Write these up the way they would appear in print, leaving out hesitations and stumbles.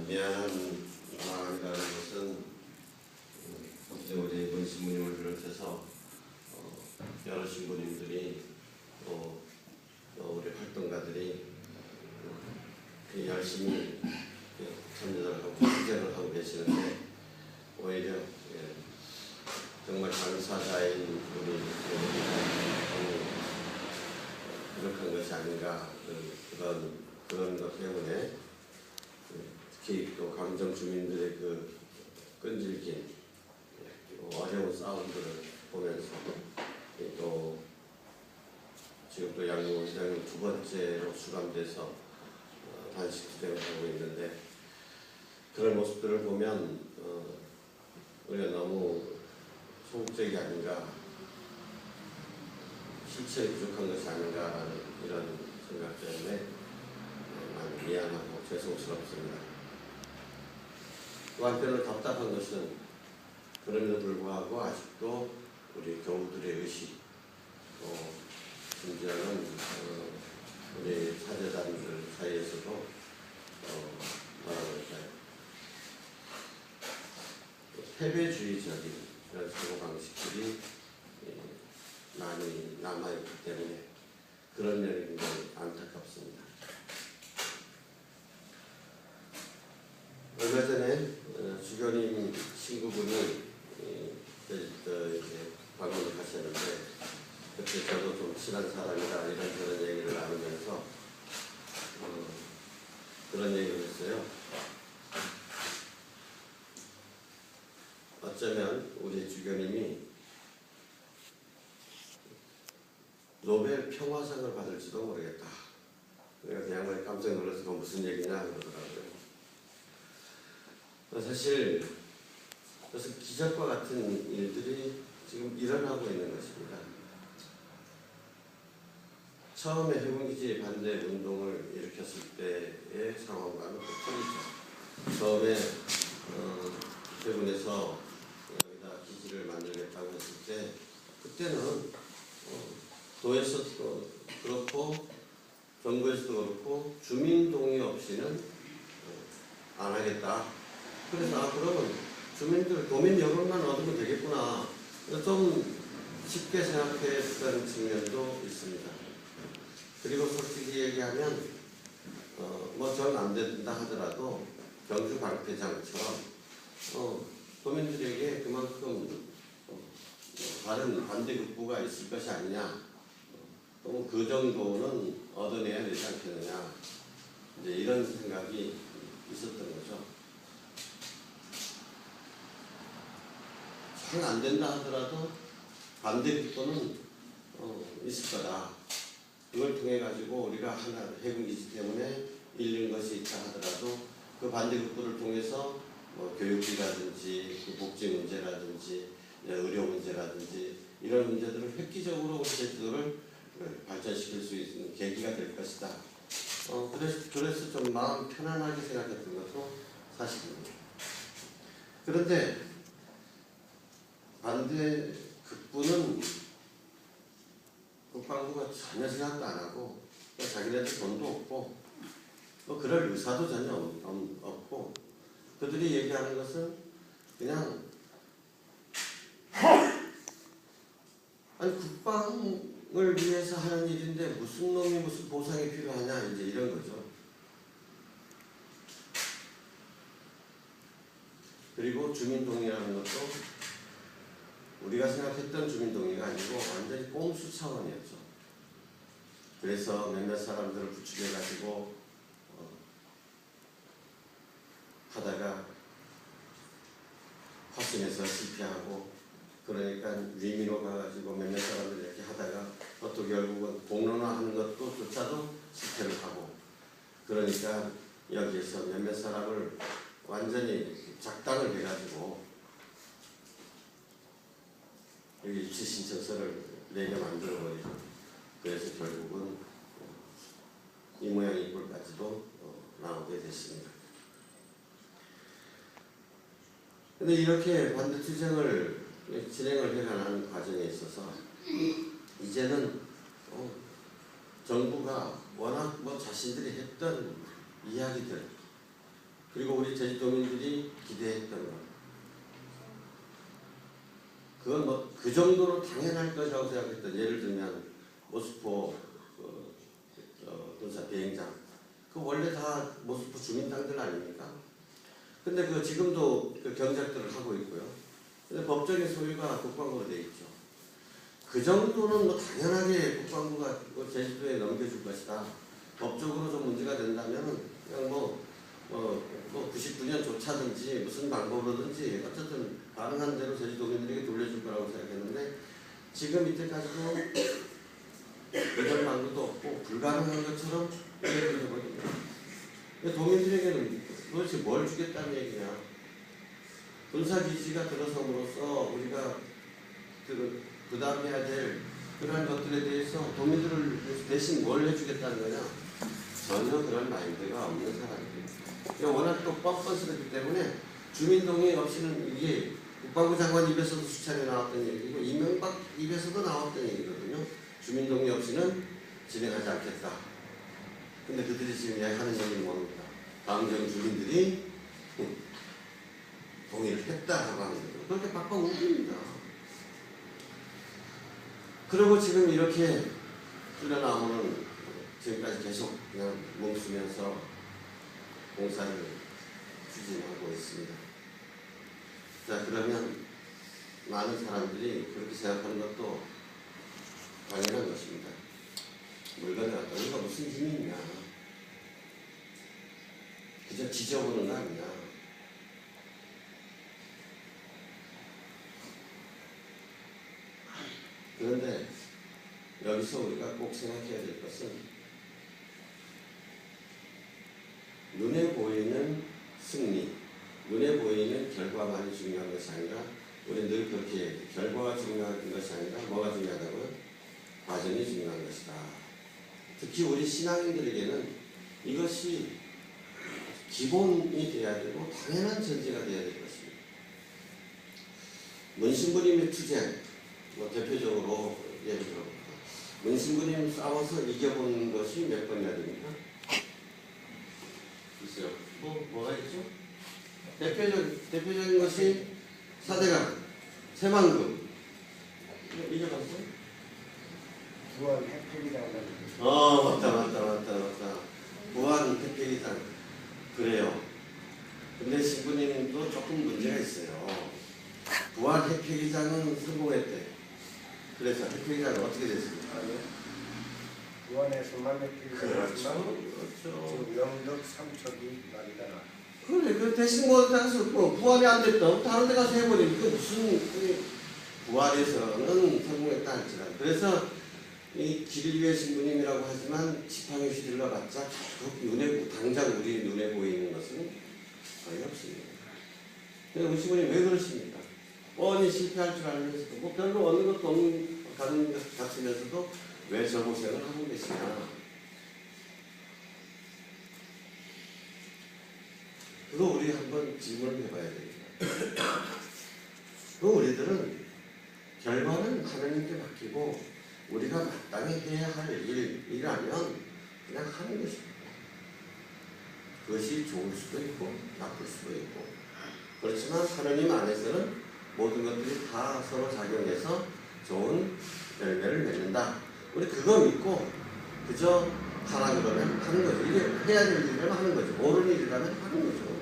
미안한 마음이라는 것은 어제 우리 이번 신부님을 비롯해서 여러 신부님들이 또 우리 활동가들이 열심히 참여를 하고 투쟁을 하고 계시는데 오히려 정말 당사자인 우리 너무 부족한 것이 아닌가 그런 것 때문에 특히 또 강정 주민들의 그 끈질긴 어려운 싸움들을 보면서 또 지금 또 양용 회장이 두 번째로 수감돼서 단식 투쟁을 하고 있는데 그런 모습들을 보면 우리가 너무 소극적이 아닌가, 실체에 부족한 것이 아닌가라는 이런 생각 때문에 많이 미안하고 죄송스럽습니다. 또 한편으로 답답한 것은 그럼에도 불구하고 아직도 우리 교우들의 의식, 심지어는 우리 사제단들 사이에서도 뭐라고 할까요? 패배주의적인 그런 사고방식들이 많이 남아있기 때문에 그런 면이 굉장히 안타깝습니다. 얼마 전에 주교님 친구분이 이제 방문을 하셨는데 그때 저도 좀 친한 사람이라 이런저런 얘기를 나누면서 그런 얘기를 했어요. 어쩌면 우리 주교님이 노벨 평화상을 받을지도 모르겠다. 그래서 그냥 깜짝 놀라서 그건 무슨 얘기냐 그러더라고요. 사실 그래서 기적과 같은 일들이 지금 일어나고 있는 것입니다. 처음에 해군기지 반대 운동을 일으켰을 때의 상황과는 또 틀리죠. 처음에 해군에서 여기다 기지를 만들겠다고 했을 때 그때는 도에서도 그렇고 정부에서도 그렇고 주민 동의 없이는 안 하겠다. 그래서 그러면 주민들 도민 여론만 얻으면 되겠구나. 좀 쉽게 생각했던 측면도 있습니다. 그리고 솔직히 얘기하면 뭐 전 안 된다 하더라도 경주 방패장처럼 도민들에게 그만큼 다른 반대 극부가 있을 것이 아니냐, 또 그 정도는 얻어내야 되지 않겠느냐, 이제 이런 생각이 있었던 거죠. 잘 안 된다 하더라도 반대 극부는 있을 거다. 이걸 통해 가지고 우리가 하나 해군기지 때문에 잃는 것이 있다 하더라도 그 반대 극부를 통해서 교육비라든지 복지 문제라든지 의료 문제라든지 이런 문제들을 획기적으로 우리 제주도를 발전시킬 수 있는 계기가 될 것이다. 그래서 좀 마음 편안하게 생각했던 것도 사실입니다. 그런데 반대 극부는 국방부가 전혀 생각도 안 하고 자기네들 돈도 없고 그럴 의사도 전혀 없고 그들이 얘기하는 것은 그냥 아니 국방을 위해서 하는 일인데 무슨 놈이 무슨 보상이 필요하냐 이제 이런 거죠. 그리고 주민동의라는 것도 우리가 생각했던 주민동의가 아니고 완전히 꼼수 차원이었죠. 그래서 몇몇 사람들을 부추겨가지고 하다가 화성에서 실패하고 그러니까 위미로 가가지고 몇몇 사람들이 이렇게 하다가 또 결국은 공론화하는 것도 조차도 실패를 하고 그러니까 여기에서 몇몇 사람을 완전히 작당을 해가지고 여기 입시 신청서를 내게 만들어버리고 그래서 결국은 이 모양 이 꼴까지도 나오게 됐습니다. 그런데 이렇게 반대 투쟁을 진행을 해가는 과정에 있어서 이제는 정부가 워낙 자신들이 했던 이야기들 그리고 우리 제주도민들이 기대했던 것. 그건 뭐 그 정도로 당연할 것이라고 생각했던, 예를 들면 모스포 군사 비행장, 그 원래 다 모스포 주민 땅들 아닙니까? 근데 그 지금도 그 경작들을 하고 있고요. 근데 법적인 소유가 국방부로 돼 있죠. 그 정도는 뭐 당연하게 국방부가 제주도에 넘겨줄 것이다. 법적으로 좀 문제가 된다면 그냥 뭐 99년 조차든지 무슨 방법으로든지 어쨌든 가능한 대로 제주도민들에게 돌려줄 거라고 생각했는데, 지금 이때까지도 이런 방법도 없고 불가능한 것처럼 얘기를 해버립니다. 도민들에게는 도대체 뭘 주겠다는 얘기냐. 군사기지가 들어섬으로써 우리가 부담해야 될 그러한 것들에 대해서 도민들을 대신 뭘 해주겠다는 거냐. 전혀 그런 마인드가 없는 사람입니다. 워낙 또 뻔뻔스럽기 때문에 주민 동의 없이는, 이게 국방부 장관 입에서도 수차례 나왔던 얘기고 이명박 입에서도 나왔던 얘기거든요. 주민 동의 없이는 진행하지 않겠다. 근데 그들이 지금 하는 얘기는 뭡니까? 강정 주민들이 동의를 했다라고 하는 거죠. 그렇게 빡빡 웃깁니다. 그리고 지금 이렇게 뚫려나오는, 지금까지 계속 그냥 멈추면서 공사를 추진하고 있습니다. 자, 그러면 많은 사람들이 그렇게 생각하는 것도 당연한 것입니다. 물건을 갖다 우리가 무슨 힘이 있냐. 그저 지져보는 거 아니냐. 그런데 여기서 우리가 꼭 생각해야 될 것은, 눈에 보이는 승리, 눈에 보이는 결과만이 중요한 것이 아니라, 우리는 늘 그렇게 결과가 중요한 것이 아니라 뭐가 중요하다고요? 과정이 중요한 것이다. 특히 우리 신앙인들에게는 이것이 기본이 되어야 되고 당연한 전제가 되어야 될 것입니다. 문신부님의 투쟁, 대표적으로 예를 들어 문신부님 싸워서 이겨본 것이 몇 번이나 됩니까? 있어요. 뭐가 있죠? 대표적인 것이 사대강, 새만금. 이겨봤어요? 부안 핵폐기장. 맞다. 부안 핵폐기장. 그래요. 근데 신부님도 조금 문제가 있어요. 부안 핵폐기장은 성공했대. 그래서 핵폐기장은 어떻게 됐습니까? 부안에서만 핵폐기장. 그렇죠. 지금 영덕 삼척이 난리가 나. 그래, 그 대신 뭐 부안이 안 됐다. 다른 데 가서 해버리면 그 무슨 부안에서는 성공했다 할지라도. 그래서 이 길위의 신부님이라고 하지만 지팡이 휘둘러 봤자 당장 우리 눈에 보이는 것은 거의 없습니다. 근데 우리 신부님 왜 그러십니까? 뻔히 실패할 줄 알면서도 뭐 별로 어느 것도 없는 가는 것 같으면서도 왜 저 고생을 하고 계시냐. 그거 우리 한번 질문을 해봐야 됩니다. 그 우리들은 결과는 하나님께 맡기고 우리가 마땅히 해야 할 일이라면 그냥 하는 것입니다. 그것이 좋을 수도 있고 나쁠 수도 있고, 그렇지만 하나님 안에서는 모든 것들이 다 서로 작용해서 좋은 열매를 맺는다. 우리 그거 믿고 그저 하라 그러면 하는 거죠. 이게 해야 될 일이라면 하는 거죠. 옳은 일이라면 하는 거죠.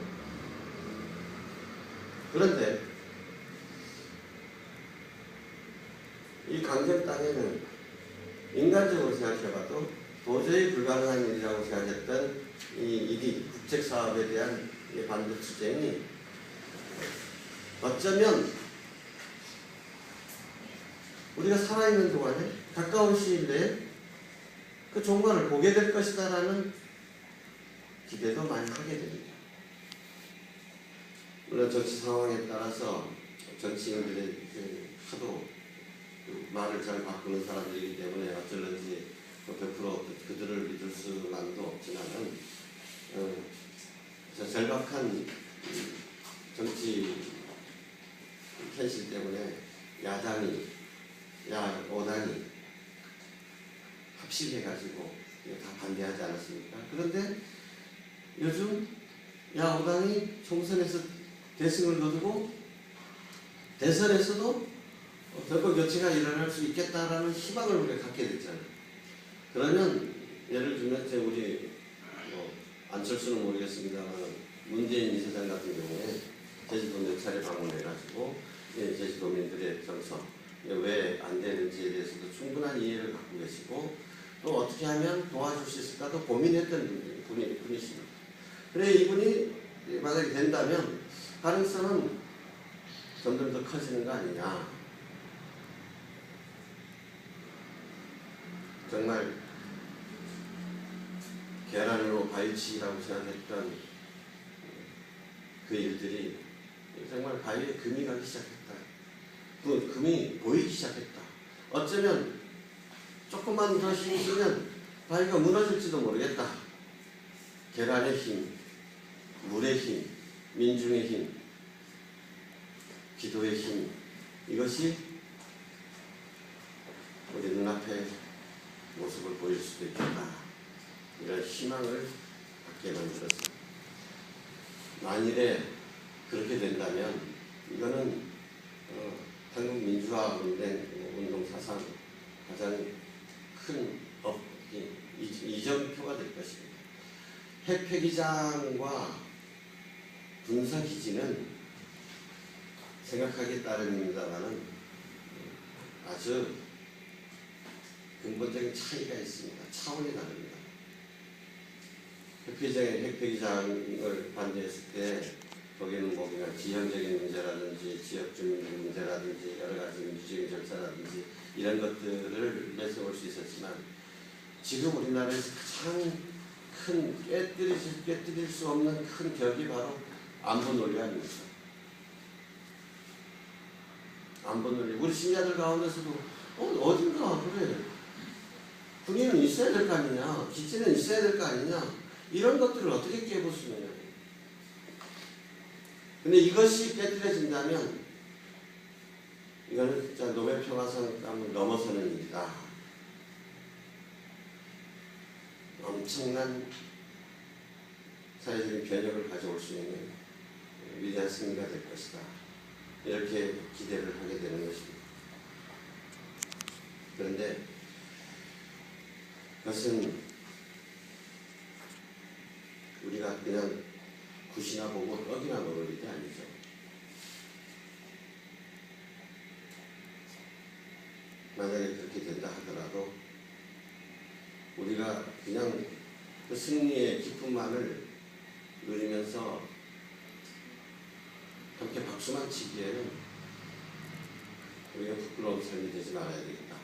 그런데 이 강정 땅에는 인간적으로 생각해봐도 도저히 불가능한 일이라고 생각했던 이 일이, 국책사업에 대한 반대 투쟁이 어쩌면 우리가 살아있는 동안에 가까운 시일 내에 그 종말을 보게 될 것이다라는 기대도 많이 하게 됩니다. 물론 정치 상황에 따라서 정치인들의 하도 말을 잘 바꾸는 사람들이기 때문에 어쩔런지 100% 그들을 믿을 수만도 없지만은 절박한 정치 현실 때문에 야당이, 오당이 합식해가지고 다 반대하지 않았습니까? 그런데 요즘 야오당이 총선에서 대승을 거두고 대선에서도 정권 교체가 일어날 수 있겠다라는 희망을 우리가 갖게 됐잖아요. 그러면 예를 들면 우리 안철수는 모르겠습니다만 문재인 이사장 같은 경우에 제주도 몇 차례 방문해가지고 제주도민들의 정서 왜 안 되는지에 대해서도 충분한 이해를 갖고 계시고 또 어떻게 하면 도와줄 수 있을까도 고민했던 분이십니다. 그래 이분이 만약에 된다면 가능성은 점점 더 커지는 거 아니냐. 정말 계란으로 바위치기라고 생각했던 그 일들이 정말 바위에 금이 가기 시작했다. 그 금이 보이기 시작했다. 어쩌면 조금만 더 힘이 쓰면 바위가 무너질지도 모르겠다. 계란의 힘, 물의 힘, 민중의 힘, 기도의 힘, 이것이 우리 눈앞에 모습을 보일 수도 있겠다. 이런 희망을 갖게 만들었습니다. 만일에 그렇게 된다면 이거는 한국 민주화 운동 사상 가장 큰 이정표가 될 것입니다. 핵 폐기장과 군사기지는 생각하기에 따릅니다만은 아주 근본적인 차이가 있습니다. 차원이 다릅니다. 핵 폐기장을 반대했을 때 거기는 뭐 그냥 지형적인 문제라든지 지역 주민 문제라든지 여러 가지 민주적인 절차라든지 이런 것들을 내세울 수 있었지만 지금 우리나라에서 가장 큰 깨뜨릴 수 없는 큰 벽이 바로 안보 논리 아닙니까? 안보 논리. 우리 신자들 가운데서도 어딘가 그래. 군인은 있어야 될 거 아니냐. 기지는 있어야 될 거 아니냐. 이런 것들을 어떻게 깨볼 수 있느냐. 근데 이것이 깨뜨려진다면 이거는 진짜 노벨 평화상을 넘어서는 일이다. 엄청난 사회적인 변혁을 가져올 수 있는 위대한 승리가 될 것이다. 이렇게 기대를 하게 되는 것입니다. 그런데 그것은 우리가 그냥 굿이나 보고 떡이나 먹을 일이 아니죠. 만약에 그렇게 된다 하더라도 우리가 그냥 그 승리의 기쁨만을 누리면서 함께 박수만 치기에는 우리가 부끄러운 삶이 되지 말아야 되겠다.